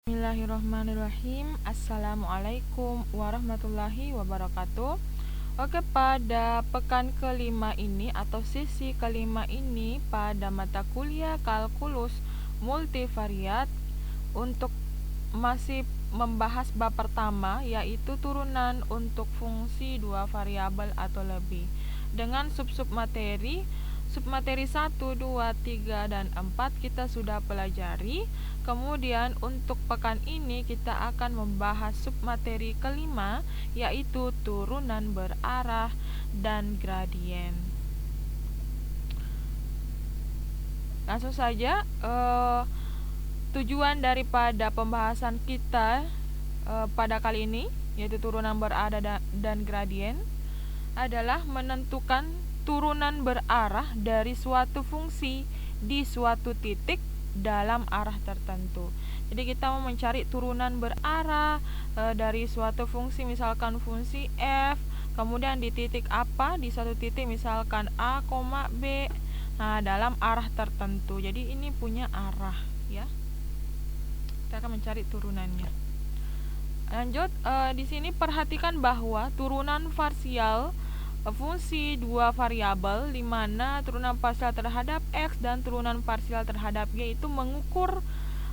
Bismillahirrahmanirrahim. Assalamualaikum warahmatullahi wabarakatuh. Oke, pada pekan kelima ini atau sesi kelima ini pada mata kuliah kalkulus multivariat untuk masih membahas bab pertama, yaitu turunan untuk fungsi dua variabel atau lebih dengan sub-sub materi. Submateri 1, 2, 3, dan 4 kita sudah pelajari. Kemudian untuk pekan ini kita akan membahas submateri kelima, yaitu turunan berarah dan gradien. Langsung saja, tujuan daripada pembahasan kita pada kali ini, yaitu turunan berarah dan gradien, adalah menentukan turunan berarah dari suatu fungsi di suatu titik dalam arah tertentu. Jadi kita mau mencari turunan berarah dari suatu fungsi, misalkan fungsi f, kemudian di titik apa, di suatu titik misalkan a, b, dalam arah tertentu. Jadi ini punya arah, ya. Kita akan mencari turunannya. Lanjut, di sini perhatikan bahwa turunan parsial fungsi dua variabel, di mana turunan parsial terhadap x dan turunan parsial terhadap y itu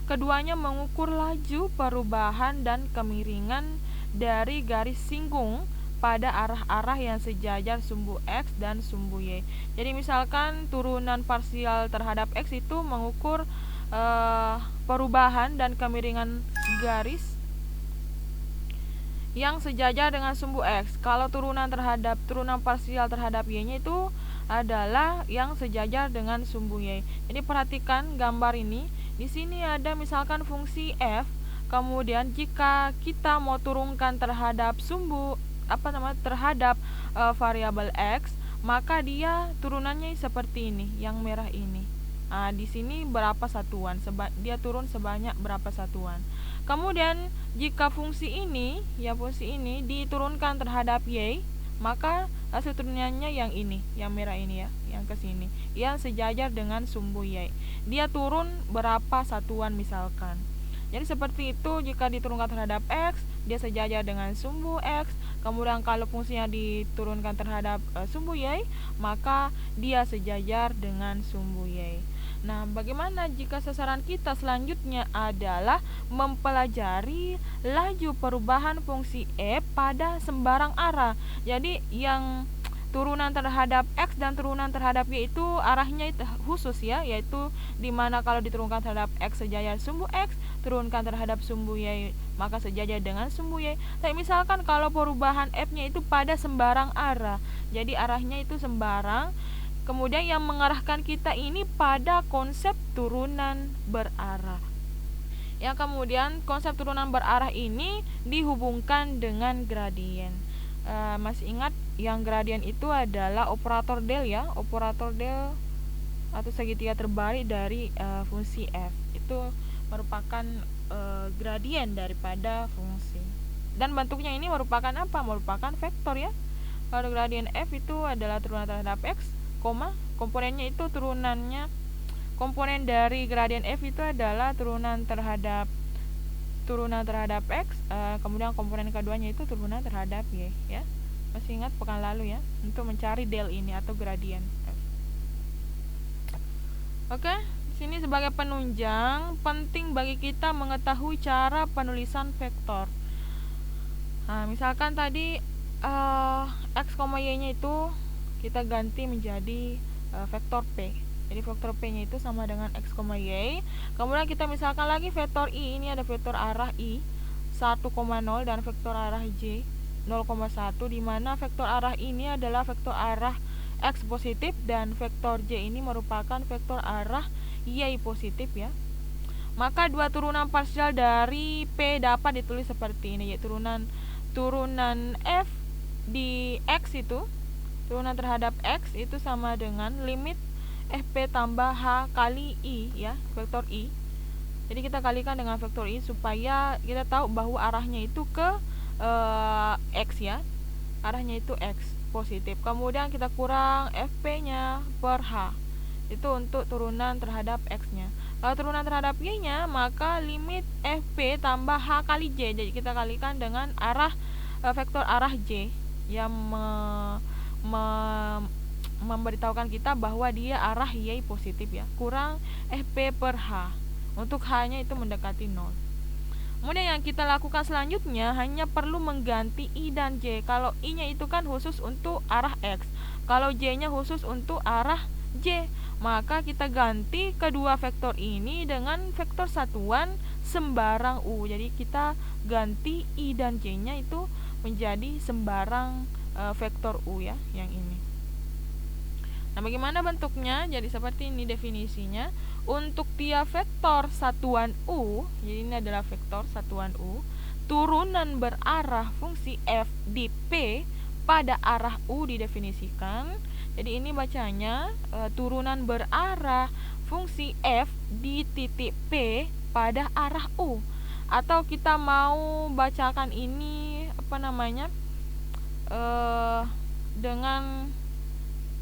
keduanya mengukur laju perubahan dan kemiringan dari garis singgung pada arah-arah yang sejajar sumbu x dan sumbu y. Jadi misalkan turunan parsial terhadap x itu mengukur perubahan dan kemiringan garis yang sejajar dengan sumbu x. Kalau turunan parsial terhadap y-nya itu adalah yang sejajar dengan sumbu y. Jadi perhatikan gambar ini. Di sini ada misalkan fungsi f. Kemudian jika kita mau turunkan terhadap variabel x, maka dia turunannya seperti ini, yang merah ini. Di sini berapa satuan? Dia turun sebanyak berapa satuan? Kemudian jika fungsi ini diturunkan terhadap y, maka hasil turunannya yang ini, yang merah ini, ya, yang ke sini, yang sejajar dengan sumbu y. Dia turun berapa satuan misalkan. Jadi seperti itu, jika diturunkan terhadap x, dia sejajar dengan sumbu x. Kemudian kalau fungsinya diturunkan terhadap sumbu y, maka dia sejajar dengan sumbu y. Nah, bagaimana jika sasaran kita selanjutnya adalah mempelajari laju perubahan fungsi e pada sembarang arah. Jadi yang turunan terhadap x dan turunan terhadap y itu arahnya khusus, ya, yaitu dimana kalau diturunkan terhadap x sejajar sumbu x, turunkan terhadap sumbu y maka sejajar dengan sumbu y. Tapi misalkan kalau perubahan f-nya itu pada sembarang arah, jadi arahnya itu sembarang. Kemudian yang mengarahkan kita ini pada konsep turunan berarah. Yang kemudian konsep turunan berarah ini dihubungkan dengan gradien. Masih ingat yang gradien itu adalah operator del, ya, operator del atau segitiga terbalik dari fungsi f. Itu merupakan gradien daripada fungsi. Dan bentuknya ini merupakan apa? Merupakan vektor, ya. Kalau gradien f itu adalah turunan terhadap x, komponennya itu komponen dari gradien f itu adalah turunan terhadap x, kemudian komponen keduanya itu turunan terhadap y, ya. Masih ingat pekan lalu, ya, untuk mencari del ini atau gradien f. Oke, di sini sebagai penunjang penting bagi kita mengetahui cara penulisan vektor. Misalkan tadi x, y-nya itu kita ganti menjadi vektor P. Jadi vektor P-nya itu sama dengan x, y. Kemudian kita misalkan lagi vektor I, ini ada vektor arah I 1,0 dan vektor arah J 0,1, di mana vektor arah ini adalah vektor arah x positif dan vektor J ini merupakan vektor arah y positif, ya. Maka dua turunan parsial dari P dapat ditulis seperti ini, yaitu turunan f di x itu, turunan terhadap x itu sama dengan limit fp tambah h kali i, ya, vektor i. Jadi kita kalikan dengan vektor i supaya kita tahu bahwa arahnya itu ke x, ya, arahnya itu x positif. Kemudian kita kurang fp nya per h, itu untuk turunan terhadap x nya. Kalau turunan terhadap Y-nya, maka limit FP tambah H kali J. Jadi kita kalikan dengan vektor arah J yang memberitahukan kita bahwa dia arah Y positif ya, kurang FP per H. Untuk H-nya itu mendekati 0. Kemudian yang kita lakukan selanjutnya hanya perlu mengganti I dan J. Kalau I-nya itu kan khusus untuk arah X, kalau J-nya khusus untuk arah J, maka kita ganti kedua vektor ini dengan vektor satuan sembarang U. Jadi kita ganti I dan J-nya itu menjadi sembarang vektor U ya, yang ini. Nah, bagaimana bentuknya? Jadi seperti ini definisinya. Untuk tiap vektor satuan U, jadi ini adalah vektor satuan U, turunan berarah fungsi F di P pada arah U didefinisikan. Jadi ini bacanya turunan berarah fungsi F di titik P pada arah U. Atau kita mau bacakan ini dengan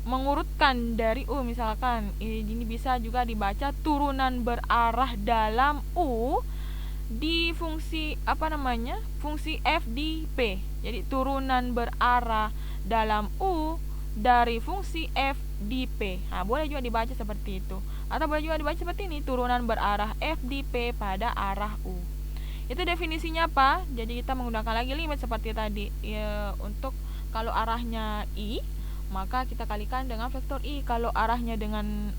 mengurutkan dari U, misalkan ini bisa juga dibaca turunan berarah dalam U di fungsi fungsi F di P. Jadi turunan berarah dalam U dari fungsi F di P. Nah, boleh juga dibaca seperti itu. Atau boleh juga dibaca seperti ini, turunan berarah F di P pada arah U. Itu definisinya apa? Jadi kita menggunakan lagi limit seperti tadi. Ya, untuk kalau arahnya I, maka kita kalikan dengan vektor I. Kalau arahnya dengan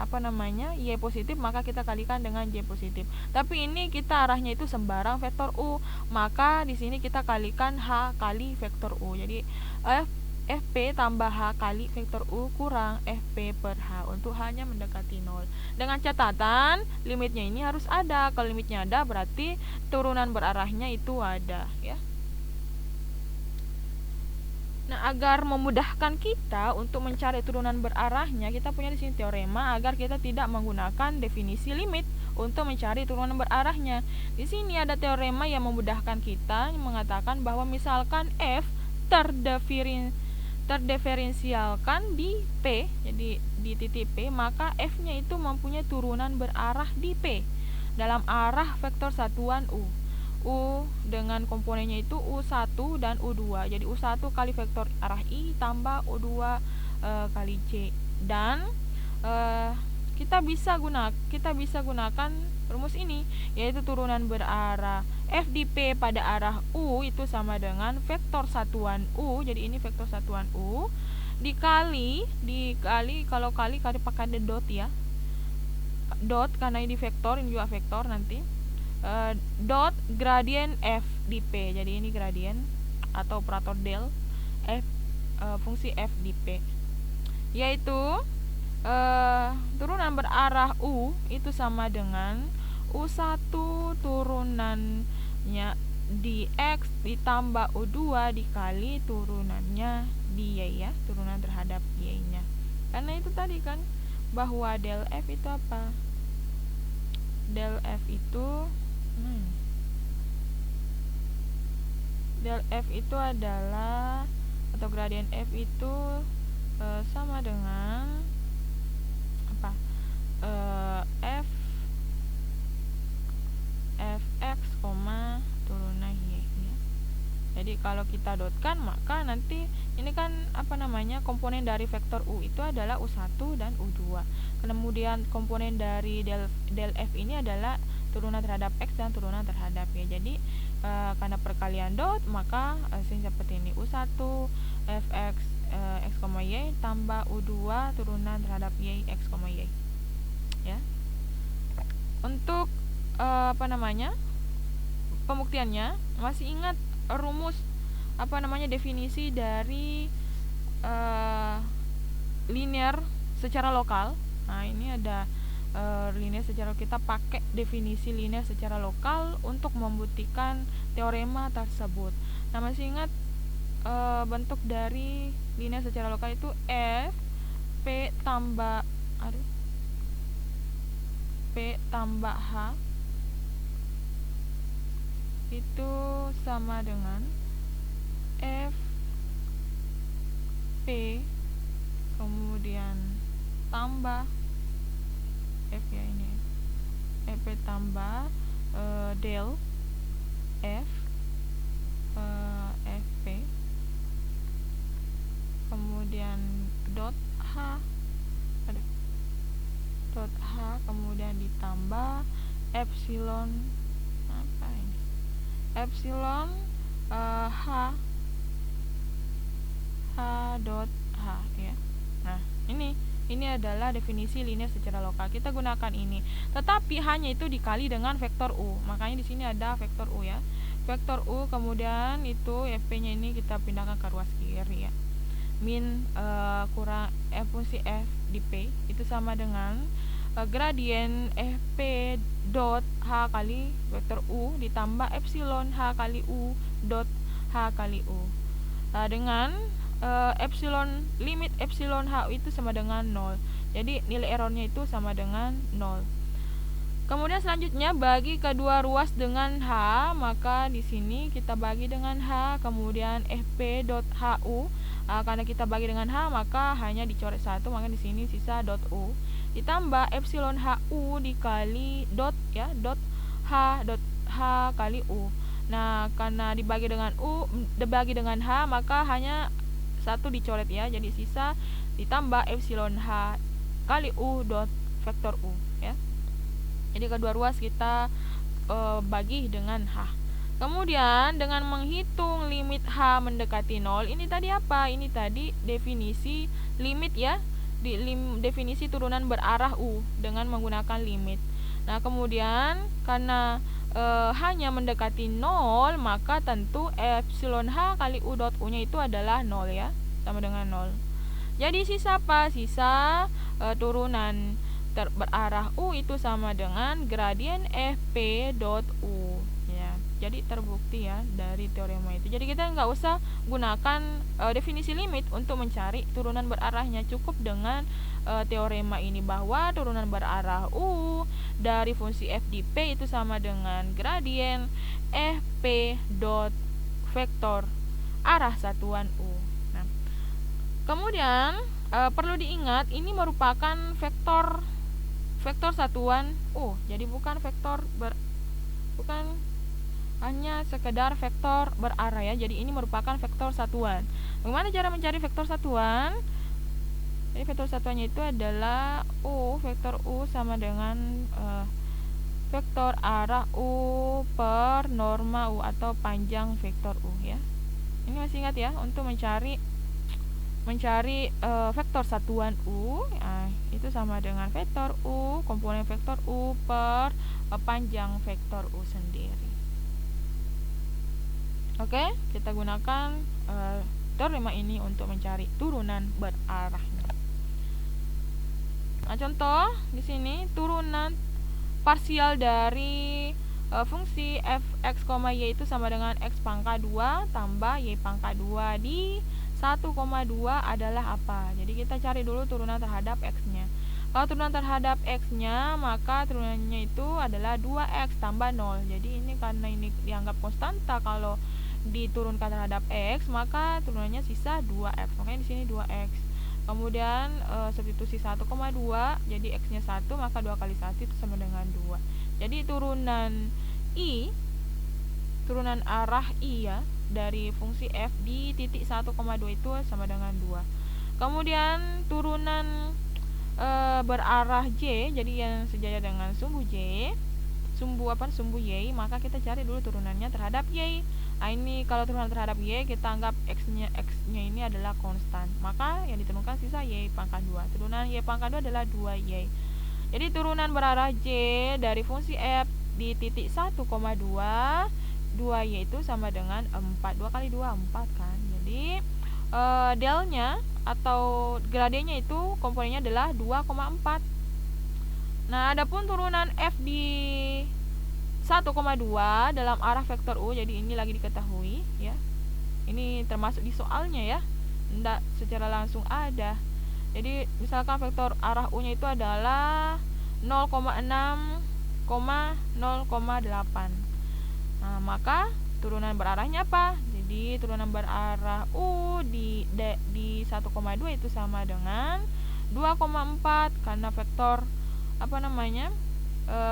Y positif, maka kita kalikan dengan J positif. Tapi ini kita arahnya itu sembarang vektor U, maka di sini kita kalikan H kali vektor U. Jadi FP tambah H kali vektor U kurang FP per H untuk H-nya mendekati 0. Dengan catatan limitnya ini harus ada. Kalau limitnya ada berarti turunan berarahnya itu ada ya. Nah, agar memudahkan kita untuk mencari turunan berarahnya, kita punya di sini teorema agar kita tidak menggunakan definisi limit untuk mencari turunan berarahnya. Di sini ada teorema yang memudahkan kita, yang mengatakan bahwa misalkan F terdiferensialkan di P, jadi di titik P, maka F-nya itu mempunyai turunan berarah di P dalam arah vektor satuan U. U dengan komponennya itu U1 dan U2. Jadi U1 kali vektor arah I tambah U2 kali C. Dan kita bisa gunakan rumus ini, yaitu turunan berarah F di P pada arah U itu sama dengan vektor satuan U. Jadi ini vektor satuan U dikali kalau kali pakai dot ya. Dot karena ini vektor, ini juga vektor nanti. Dot gradien F di P. Jadi ini gradien atau operator del F, fungsi F di P, yaitu turunan berarah U itu sama dengan U1 turunannya di X ditambah U2 dikali turunannya di Y ya, turunan terhadap Y-nya. Karena itu tadi kan bahwa del F itu apa? Del F itu del F itu adalah, atau gradien F itu sama dengan apa? Fx, turunan Y ya. Jadi kalau kita dotkan, maka nanti ini kan komponen dari vektor U itu adalah U1 dan U2. Kemudian komponen dari del F ini adalah turunan terhadap X dan turunan terhadap Y. Jadi karena perkalian dot, maka seperti ini, U1 Fx X, Y tambah U2 turunan terhadap Y X, Y ya. Untuk pembuktiannya, masih ingat rumus definisi dari linear secara lokal. Nah, ini ada linear secara, kita pakai definisi linear secara lokal untuk membuktikan teorema tersebut. Nah, masih ingat bentuk dari linear secara lokal itu F P tambah H itu sama dengan F P kemudian tambah F ya, ini FP tambah del F FP, kemudian dot H, kemudian ditambah epsilon apa ini, epsilon H dot H ya. Nah, ini adalah definisi linear secara lokal. Kita gunakan ini. Tetapi hanya itu dikali dengan vektor U. Makanya di sini ada vektor U ya. Vektor U, kemudian itu FP-nya ini kita pindahkan ke ruas kiri ya. Min kurang fungsi F di P itu sama dengan gradien FP dot H kali vektor U ditambah epsilon H kali U dot H kali U. Dengan epsilon, limit epsilon H itu sama dengan 0. Jadi nilai errornya itu sama dengan 0. Kemudian selanjutnya bagi kedua ruas dengan H, maka di sini kita bagi dengan H, kemudian FP dot HU. Karena kita bagi dengan H, maka hanya dicoret satu, maka di sini sisa dot U. Ditambah epsilon HU dikali dot ya, dot H kali U. Nah, karena dibagi dengan H, maka hanya satu dicoret ya, jadi sisa ditambah epsilon H kali U dot vektor U ya. Jadi kedua ruas kita bagi dengan H. Kemudian dengan menghitung limit H mendekati 0, ini tadi apa? Ini tadi definisi limit ya, definisi turunan berarah U dengan menggunakan limit. Nah, kemudian karena hanya mendekati 0, maka tentu epsilon H kali U dot U nya itu adalah 0 ya, sama dengan 0. Jadi sisa apa? Sisa turunan berarah U itu sama dengan gradien FP dot U ya. Jadi terbukti ya dari teorema itu. Jadi kita nggak usah gunakan definisi limit untuk mencari turunan berarahnya. Cukup dengan teorema ini bahwa turunan berarah U dari fungsi F di P itu sama dengan gradien FP dot vektor arah satuan U. Nah, kemudian perlu diingat ini merupakan vektor satuan U. Jadi bukan hanya sekedar vektor berarah ya. Jadi ini merupakan vektor satuan. Bagaimana cara mencari vektor satuan? Jadi vektor satuannya itu adalah U, vektor U sama dengan vektor arah U per norma U atau panjang vektor U ya. Ini masih ingat ya, untuk mencari vektor satuan U, itu sama dengan vektor U, komponen vektor U per panjang vektor U sendiri. Oke, kita gunakan teorema ini untuk mencari turunan berarahnya. Nah, contoh di sini turunan parsial dari fungsi f(x, y) itu sama dengan x pangkat 2 tambah y pangkat 2 di 1,2 adalah apa? Jadi kita cari dulu turunan terhadap x-nya. Kalau turunan terhadap x-nya, maka turunannya itu adalah 2x tambah 0. Jadi ini karena ini dianggap konstanta, kalau diturunkan terhadap x, maka turunannya sisa 2x. Makanya di sini 2x. Kemudian substitusi 1,2, jadi x-nya 1, maka 2 kali 1 itu sama dengan 2. Jadi turunan arah I ya, dari fungsi f di titik 1,2 itu sama dengan 2. Kemudian turunan berarah J, jadi yang sejajar dengan sumbu J, sumbu Y, maka kita cari dulu turunannya terhadap Y. Nah, ini kalau turunan terhadap Y, kita anggap x-nya ini adalah konstan, maka yang diturunkan sisa Y pangkat 2. Turunan Y pangkat 2 adalah 2Y. Jadi turunan berarah J dari fungsi f di titik 1,2, 2Y itu sama dengan 4. 2 kali 2, 4 kan. Jadi delnya atau gradiennya itu komponennya adalah 2,4. Nah, adapun turunan f di 1,2 dalam arah vektor U, jadi ini lagi diketahui ya. Ini termasuk di soalnya ya. Tidak secara langsung ada. Jadi misalkan vektor arah U-nya itu adalah 0,6,0,8. Nah, maka turunan berarahnya apa? Jadi turunan berarah U di 1,2 itu sama dengan 2,4 karena vektor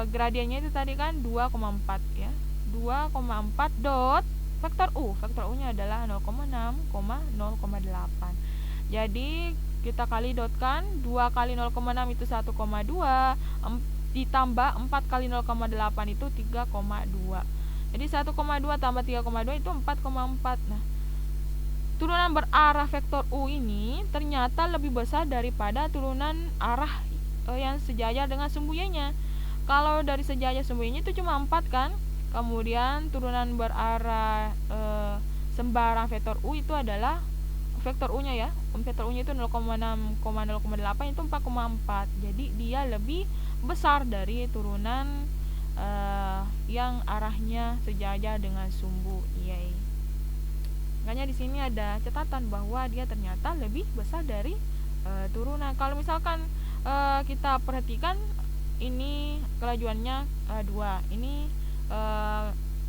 gradiennya itu tadi kan 2,4 ya. 2,4 dot vektor U. Vektor U-nya adalah 0,6, 0,8. Jadi kita kali dotkan 2 kali 0,6 itu 1,2, ditambah 4 kali 0,8 itu 3,2. Jadi 1,2 tambah 3,2 itu 4,4. Nah, turunan berarah vektor U ini ternyata lebih besar daripada turunan arah yang sejajar dengan sumbu Y-nya. Kalau dari sejajar sumbu Y-nya itu cuma 4 kan. Kemudian turunan berarah sembarang vektor U itu adalah vektor U-nya ya. Vektor U-nya itu 0,6,0,8 itu 4,4. Jadi dia lebih besar dari turunan yang arahnya sejajar dengan sumbu Y. Makanya di sini ada catatan bahwa dia ternyata lebih besar dari turunan. Kalau misalkan kita perhatikan ini kelajuannya 2, ini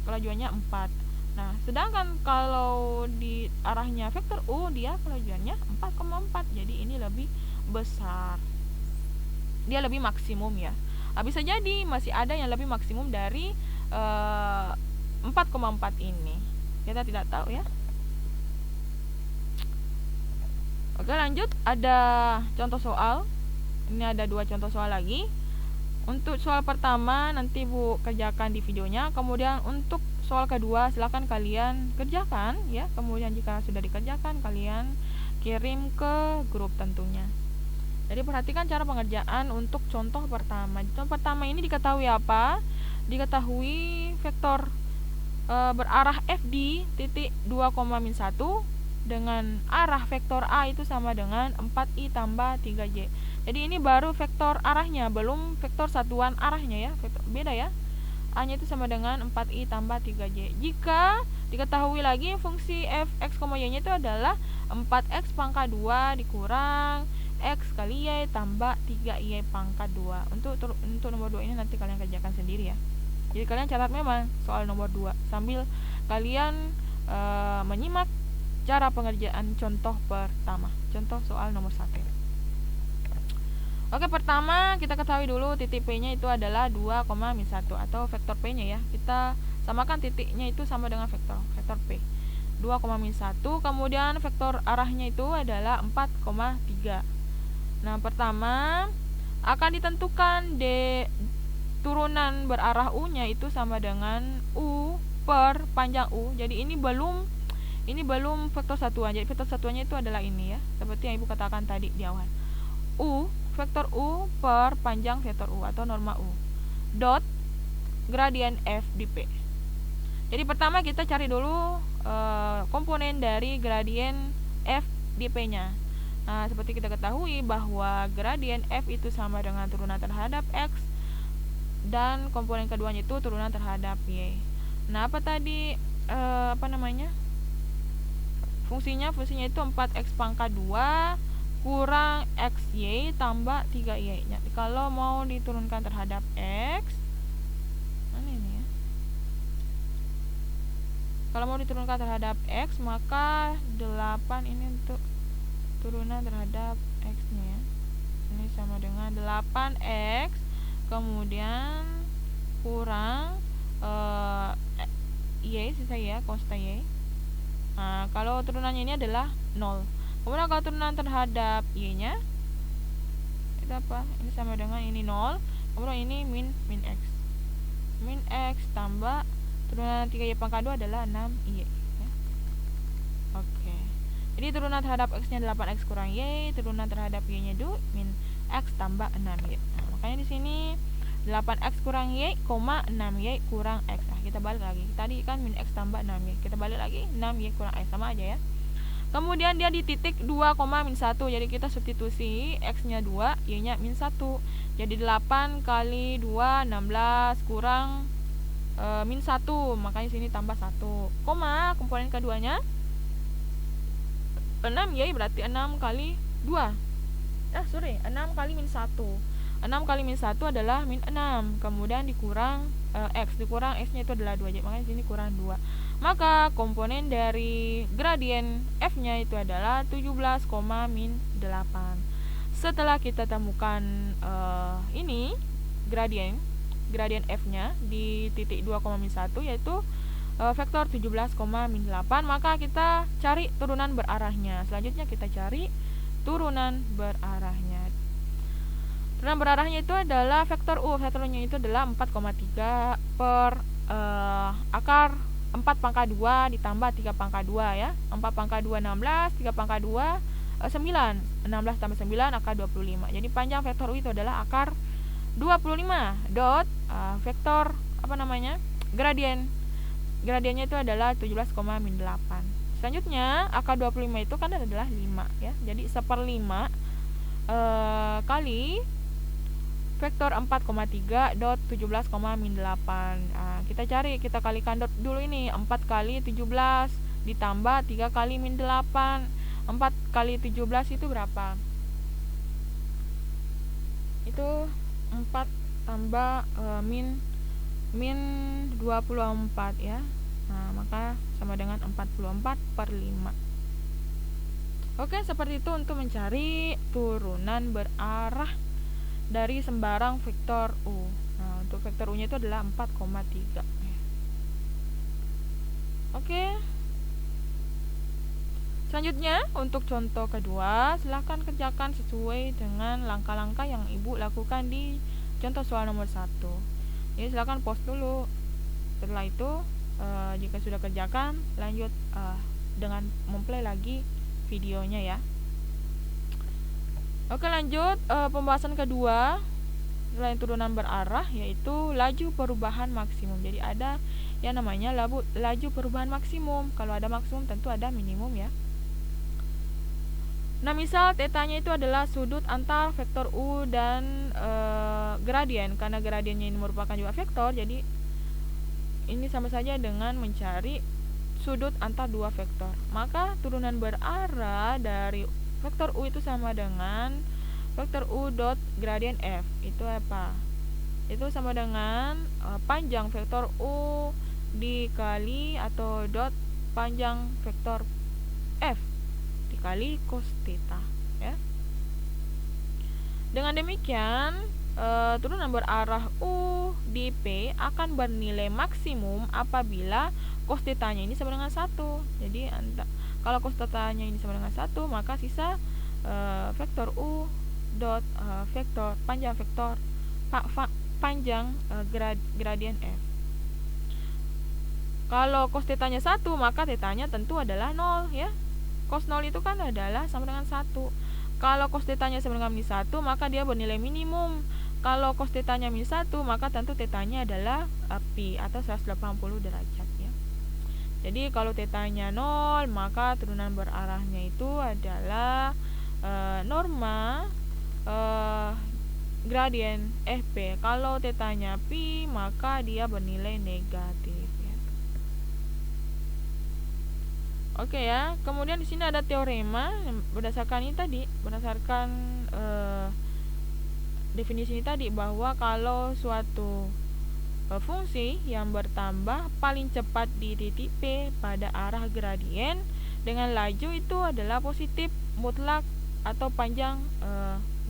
kelajuannya 4. Nah, sedangkan kalau di arahnya vektor U dia kelajuannya 4,4. Jadi ini lebih besar. Dia lebih maksimum ya. Bisa jadi masih ada yang lebih maksimum dari 4,4 ini. Kita tidak tahu ya. Oke, lanjut. Ada contoh soal. Ini ada 2 contoh soal lagi. Untuk soal pertama nanti Bu kerjakan di videonya. Kemudian untuk soal kedua silakan kalian kerjakan ya. Kemudian jika sudah dikerjakan kalian kirim ke grup tentunya. Jadi perhatikan cara pengerjaan untuk contoh pertama. Contoh pertama ini diketahui apa? Diketahui vektor berarah FD titik 2,-1 dengan arah vektor A itu sama dengan 4I tambah 3J. Jadi ini baru vektor arahnya, belum vektor satuan arahnya ya. Vektor, beda ya. A-nya itu sama dengan 4I tambah 3J. Jika diketahui lagi fungsi fx, y-nya itu adalah 4x pangkat 2 dikurang X kali Y tambah 3Y pangkat 2. Untuk nomor 2 ini nanti kalian kerjakan sendiri ya. Jadi kalian catat memang soal nomor 2 sambil kalian menyimak cara pengerjaan contoh pertama. Contoh soal nomor 1. Oke, pertama kita ketahui dulu titik P-nya itu adalah 2,-1 atau vektor P-nya ya. Kita samakan titiknya itu sama dengan vektor P. 2,-1, kemudian vektor arahnya itu adalah 4,3. Nah, pertama akan ditentukan turunan berarah U-nya itu sama dengan U per panjang U. Jadi ini belum vektor satuan. Jadi vektor satuannya itu adalah ini ya, seperti yang Ibu katakan tadi di awal. Vektor U per panjang vektor U atau norma U dot gradien F di P. Jadi pertama kita cari dulu komponen dari gradien F di P-nya. Nah, seperti kita ketahui bahwa gradien F itu sama dengan turunan terhadap X dan komponen keduanya itu turunan terhadap Y. Nah, apa tadi fungsinya itu 4x pangkat 2 kurang xy tambah 3y. Jadi kalau mau diturunkan terhadap x, ini ya. Kalau mau diturunkan terhadap x, maka 8 ini untuk turunan terhadap x-nya ya. Ini sama dengan 8x kemudian kurang y, sisa ya, konstan y. Nah, kalau turunannya ini adalah 0. Kemudian kalau turunan terhadap y-nya itu apa? Ini sama dengan ini 0. Kemudian ini min x. Min x tambah turunan 3y pangkat 2 adalah 6y ya. Oke. Jadi turunan terhadap x-nya 8x kurang y, turunan terhadap y-nya itu min x tambah 6y. Nah, makanya di sini 8x kurang y, 6y kurang x. Nah, kita balik lagi. Tadi kan min x tambah 6y. Kita balik lagi 6y kurang x, sama aja ya. Kemudian dia di titik 2,-1. Jadi kita substitusi x-nya 2, y-nya min 1. Jadi 8 kali 2 16 kurang min 1. Makanya sini tambah 1. Koma komponen keduanya 6y berarti 6 kali 2. 6 kali min 1. 6 kali min 1 adalah min 6. Kemudian dikurang x. Dikurang x-nya itu adalah 2. Makanya sini kurang 2. Maka komponen dari gradien f-nya itu adalah 17, min 8. Setelah kita temukan ini gradien gradien f-nya di titik 2,-1 yaitu vektor 17,-8, maka kita cari turunan berarahnya. Selanjutnya kita cari turunan berarahnya. Turunan berarahnya itu adalah vektor U. Vektornya itu adalah 4,3 per akar 4 pangkat 2 ditambah 3 pangkat 2 ya. 4 pangkat 2 16, 3 pangkat 2 9. 16 tambah 9 akar 25. Jadi panjang vektor U itu adalah akar 25 dot vektor gradien. Gradiennya itu adalah 17,-8. Selanjutnya akar 25 itu kan adalah 5 ya. Jadi 1/5 kali vektor 4,3 dot 17,-8. Kita kalikan dot dulu ini. 4 kali 17 ditambah 3 kali min 8. 4 kali 17 itu berapa? Itu 4 tambah min 24 ya. Nah, maka sama dengan 44/5. Oke, seperti itu untuk mencari turunan berarah dari sembarang vektor U. Nah, untuk vektor U-nya itu adalah 4,3. Oke. Selanjutnya, untuk contoh kedua, silahkan kerjakan sesuai dengan langkah-langkah yang Ibu lakukan di contoh soal nomor 1. Jadi silahkan pause dulu. Setelah itu, jika sudah kerjakan, lanjut dengan memplay lagi videonya ya. Oke, lanjut pembahasan kedua selain turunan berarah, yaitu laju perubahan maksimum. Jadi ada yang namanya laju perubahan maksimum. Kalau ada maksimum tentu ada minimum ya. Nah, misal tetanya itu adalah sudut antar vektor U dan gradien. Karena gradiennya ini merupakan juga vektor, jadi ini sama saja dengan mencari sudut antar dua vektor. Maka turunan berarah dari vektor U itu sama dengan vektor U dot gradien F. Itu apa? Itu sama dengan panjang vektor U dikali atau dot panjang vektor F dikali cos theta ya. Dengan demikian turunan berarah U di P akan bernilai maksimum apabila cos theta-nya ini sama dengan 1. Jadi kalau cos theta-nya ini sama dengan 1, maka sisa vektor U dot vektor panjang vektor panjang gradien F. Kalau cos theta-nya 1, maka theta-nya tentu adalah 0 ya. Cos 0 itu kan adalah sama dengan 1. Kalau cos theta-nya sama dengan min 1, maka dia bernilai minimum. Kalau cos theta-nya min 1, maka tentu theta-nya adalah pi atau 180 derajat ya. Jadi kalau theta-nya 0, maka turunan berarahnya itu adalah norma gradien FP. Kalau theta-nya pi, maka dia bernilai negatif. Oke ya, kemudian di sini ada teorema berdasarkan ini tadi, berdasarkan definisi ini tadi, bahwa kalau suatu fungsi yang bertambah paling cepat di titik P pada arah gradien dengan laju itu adalah positif mutlak atau panjang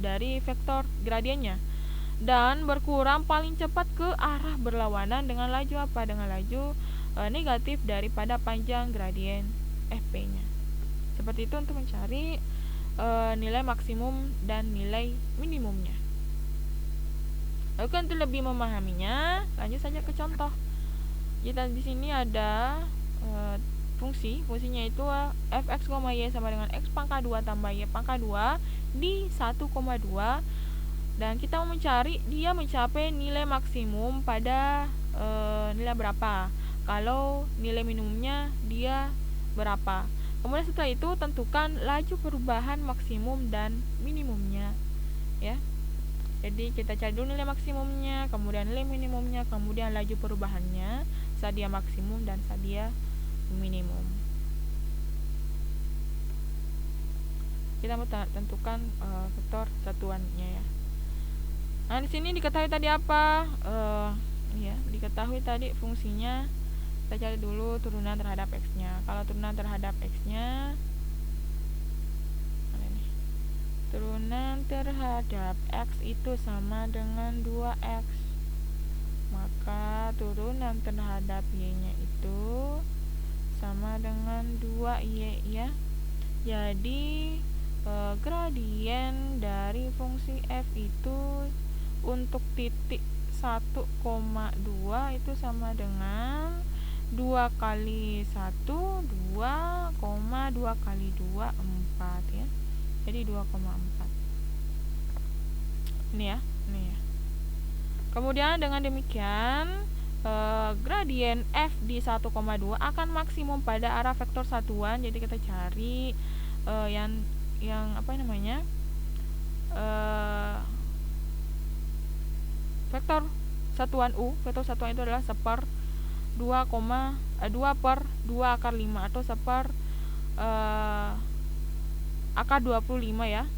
dari vektor gradiennya, dan berkurang paling cepat ke arah berlawanan dengan laju apa? Dengan laju negatif daripada panjang gradien FP-nya. Seperti itu untuk mencari nilai maksimum dan nilai minimumnya. Oke, untuk lebih memahaminya, lanjut saja ke contoh. Jadi di sini ada fungsinya itu fx, y sama dengan x pangkat 2 tambah y pangkat 2 di 1,2, dan kita mau mencari dia mencapai nilai maksimum pada nilai berapa. Kalau nilai minimumnya dia berapa. Kemudian setelah itu tentukan laju perubahan maksimum dan minimumnya ya. Jadi kita cari dulu nilai maksimumnya, kemudian nilai minimumnya, kemudian laju perubahannya saat dia maksimum dan saat dia minimum. Kita mau tentukan vektor satuannya ya. Nah, di sini diketahui tadi apa? Ya, diketahui tadi fungsinya. Kita cari dulu turunan terhadap x-nya. Kalau turunan terhadap x-nya, turunan terhadap x itu sama dengan 2x. maka turunan terhadap Y-nya itu sama dengan 2Y ya. Jadi gradien dari fungsi f itu untuk titik 1,2 itu sama dengan 2 kali 1 2, 2 kali 2 4 ya. Jadi 2,4. Ini ya. Kemudian dengan demikian gradien f di 1,2 akan maksimum pada arah vektor satuan. Jadi kita cari yang apa namanya? Vektor satuan U. Vektor satuan itu adalah 2 per 2 akar 5 atau akar 25 ya.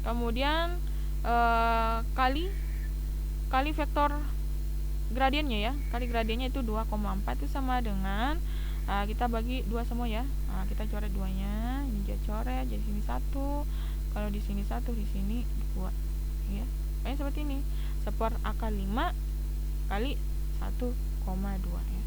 Kemudian kali vektor gradiennya ya. Kali gradiennya itu 2,4 itu sama dengan kita bagi 2 semua ya. Kita coret 2-nya. Ini dia coret jadi sini 1. Kalau di sini 1, di sini 2 ya. Kayak seperti ini. 1 akar 5 kali 1,2 ya.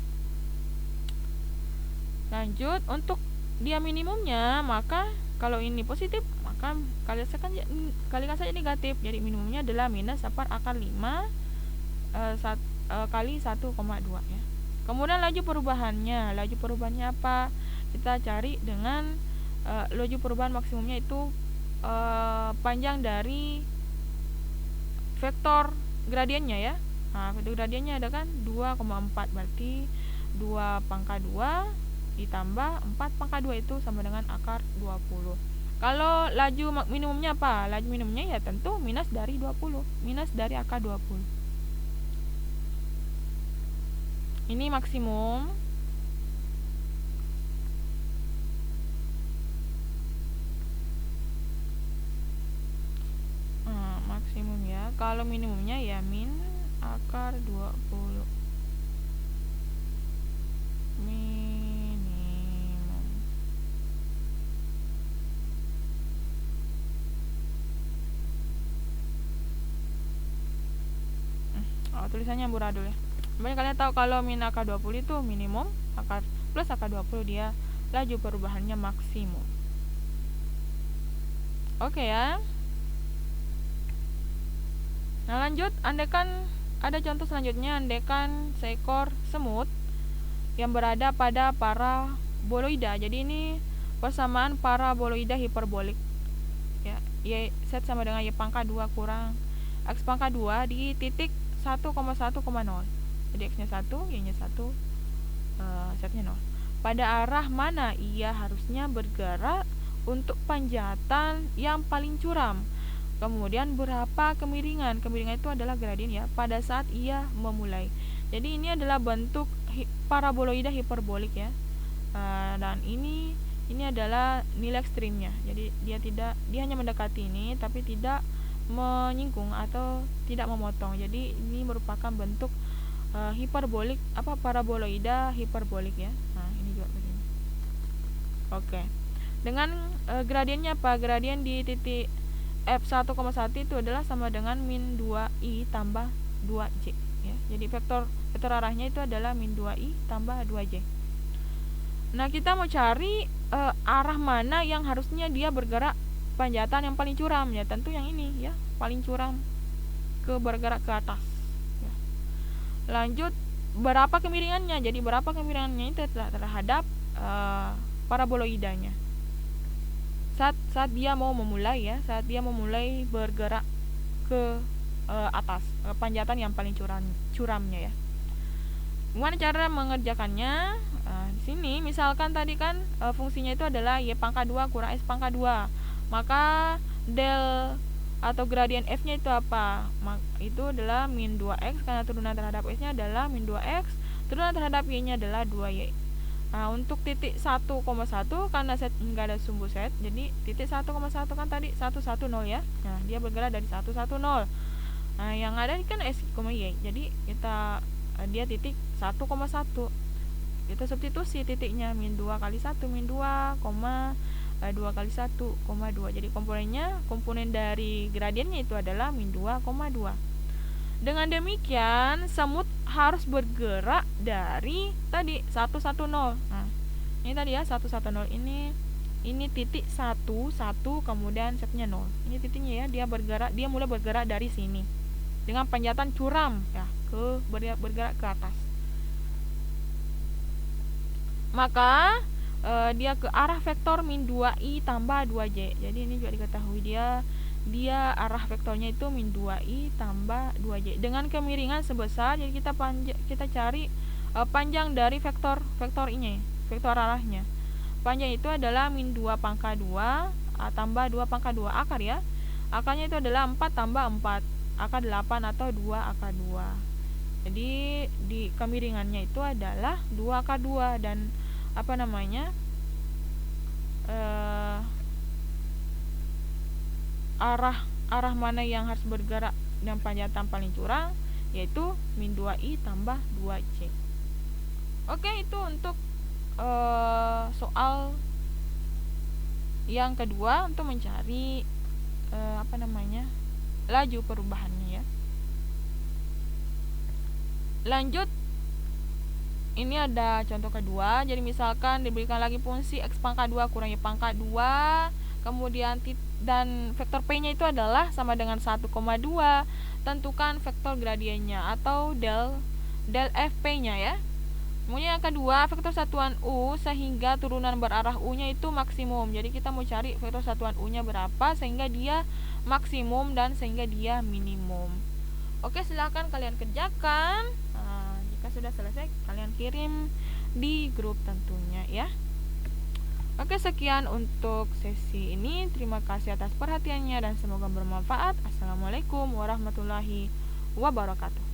Lanjut untuk dia minimumnya, maka kalau ini positif maka kalikan saja negatif. Jadi minimumnya adalah minus 1 akar 5 kali 1,2 ya. Kemudian laju perubahannya apa? Kita cari dengan laju perubahan maksimumnya itu panjang dari vektor gradiennya ya. Vektor gradiennya ada kan 2,4, berarti 2 pangkat 2 ditambah 4 pangkat 2 itu sama dengan akar 20. Kalau laju minimumnya apa? Laju minimumnya ya tentu minus dari 20, minus dari akar 20. Ini maksimum. Maksimum ya. Kalau minimumnya ya min akar 20. Minimum. Tulisannya amburadul ya. Sebenarnya kalian tahu kalau min akar 20 itu minimum, akar plus akar 20 dia laju perubahannya maksimum. Oke ya. Nah lanjut, andaikan ada contoh selanjutnya, andaikan seekor semut yang berada pada paraboloida. Jadi ini persamaan paraboloida hiperbolik ya. Y set sama dengan y pangkat 2 kurang x pangkat 2 di titik 1,1,0. Jadi x-nya 1, y-nya 1, setnya 0. Pada arah mana ia harusnya bergerak untuk panjatan yang paling curam? Kemudian berapa kemiringan? Kemiringan itu adalah gradien ya pada saat ia memulai. Jadi ini adalah bentuk paraboloida hiperbolik ya. Dan ini adalah nilai ekstrimnya. Jadi dia hanya mendekati ini tapi tidak menyinggung atau tidak memotong. Jadi ini merupakan bentuk hiperbolik paraboloida hiperbolik ya. Nah, ini juga begini. Oke. Dengan gradiennya apa? Gradien di titik F1,1 itu adalah sama dengan min 2i tambah 2j ya. Jadi vektor arahnya itu adalah min 2i tambah 2j. Nah, kita mau cari arah mana yang harusnya dia bergerak panjatan yang paling curam ya. Tentu yang ini ya, paling curam bergerak ke atas ya. Lanjut, berapa kemiringannya? Jadi berapa kemiringannya itu terhadap paraboloidanya. Saat dia mau memulai ya, saat dia memulai bergerak ke atas, panjatan yang paling curamnya ya. Gimana cara mengerjakannya? Di sini misalkan tadi kan fungsinya itu adalah y pangkat 2 kurang s pangkat 2. Maka del atau gradien f-nya itu apa? Itu adalah min 2x karena turunan terhadap s-nya adalah min 2x, turunan terhadap y-nya adalah 2y. Nah, untuk titik 1,1 karena set enggak ada sumbu set, jadi titik 1,1 kan tadi 110 ya. Nah, dia bergerak dari 110. Nah, yang ada kan s, y. Jadi dia titik 1,1. Kita substitusi titiknya min 2 kali 1 min 2, 2 kali 1, 2. Jadi komponen dari gradiennya itu adalah min 2,2. Dengan demikian, semut harus bergerak dari tadi 110. Nah, ini tadi ya 110 ini titik 1 kemudian setnya 0. Ini titiknya ya, dia mulai bergerak dari sini dengan panjatan curam ya, bergerak ke atas. Maka dia ke arah vektor min 2i tambah 2j. Jadi ini juga diketahui dia arah vektornya itu min 2i tambah 2j dengan kemiringan sebesar, jadi kita cari panjang dari vektor ini, vektor arahnya. Panjang itu adalah min 2 pangkat 2 tambah 2 pangkat 2 akar ya. Akarnya itu adalah 4 tambah 4 akar 8 atau 2 akar 2. Jadi di kemiringannya itu adalah 2 akar 2 dan arah mana yang harus bergerak dengan panjatan paling curang, yaitu min 2i tambah 2j. Oke, itu untuk soal yang kedua untuk mencari laju perubahannya ya. Lanjut, ini ada contoh kedua. Jadi misalkan diberikan lagi fungsi x pangkat 2 kurang y pangkat 2, kemudian dan vektor p-nya itu adalah sama dengan 1,2. Tentukan vektor gradiennya atau del fp-nya ya. Kemudian yang kedua, vektor satuan u sehingga turunan berarah u-nya itu maksimum. Jadi kita mau cari vektor satuan u-nya berapa sehingga dia maksimum dan sehingga dia minimum. Oke, silahkan kalian kerjakan. Jika sudah selesai, kalian kirim di grup tentunya ya. Oke, sekian untuk sesi ini. Terima kasih atas perhatiannya dan semoga bermanfaat. Assalamualaikum warahmatullahi wabarakatuh.